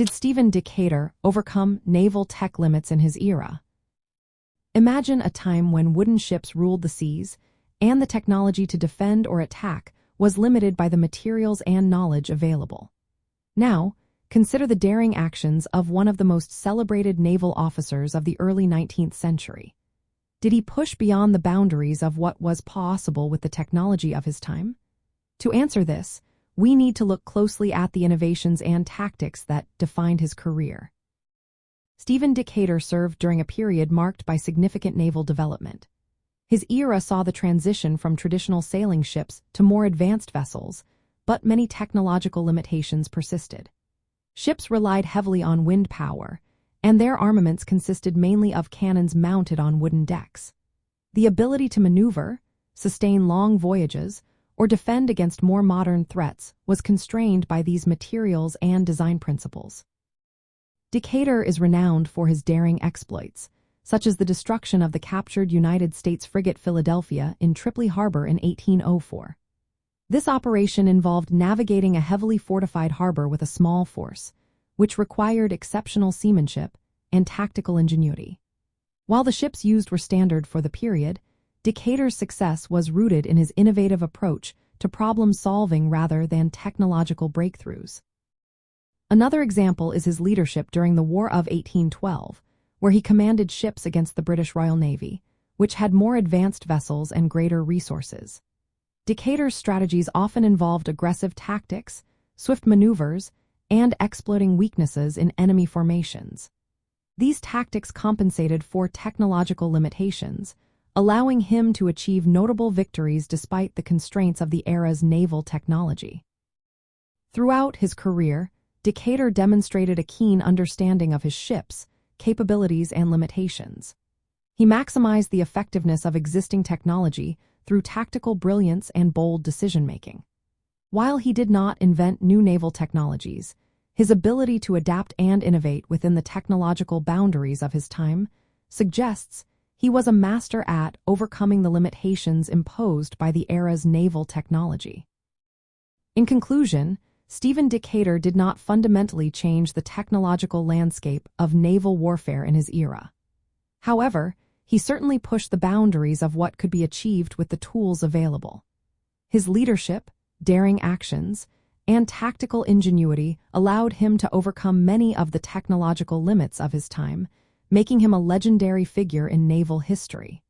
did Stephen Decatur overcome naval tech limits in his era? Imagine a time when wooden ships ruled the seas, and the technology to defend or attack was limited by the materials and knowledge available. Now, consider the daring actions of one of the most celebrated naval officers of the early 19th century. Did he push beyond the boundaries of what was possible with the technology of his time? To answer this, we need to look closely at the innovations and tactics that defined his career. Stephen Decatur served during a period marked by significant naval development. His era saw the transition from traditional sailing ships to more advanced vessels, but many technological limitations persisted. Ships relied heavily on wind power, and their armaments consisted mainly of cannons mounted on wooden decks. The ability to maneuver, sustain long voyages, or defend against more modern threats was constrained by these materials and design principles. Decatur is renowned for his daring exploits, such as the destruction of the captured United States frigate Philadelphia in Tripoli Harbor in 1804. This operation involved navigating a heavily fortified harbor with a small force, which required exceptional seamanship and tactical ingenuity. While the ships used were standard for the period, Decatur's success was rooted in his innovative approach to problem-solving rather than technological breakthroughs. Another example is his leadership during the War of 1812, where he commanded ships against the British Royal Navy, which had more advanced vessels and greater resources. Decatur's strategies often involved aggressive tactics, swift maneuvers, and exploiting weaknesses in enemy formations. These tactics compensated for technological limitations, allowing him to achieve notable victories despite the constraints of the era's naval technology. Throughout his career, Decatur demonstrated a keen understanding of his ships, capabilities, and limitations. He maximized the effectiveness of existing technology through tactical brilliance and bold decision-making. While he did not invent new naval technologies, his ability to adapt and innovate within the technological boundaries of his time suggests he was a master at overcoming the limitations imposed by the era's naval technology. In conclusion, Stephen Decatur did not fundamentally change the technological landscape of naval warfare in his era. However, he certainly pushed the boundaries of what could be achieved with the tools available. His leadership, daring actions, and tactical ingenuity allowed him to overcome many of the technological limits of his time, making him a legendary figure in naval history.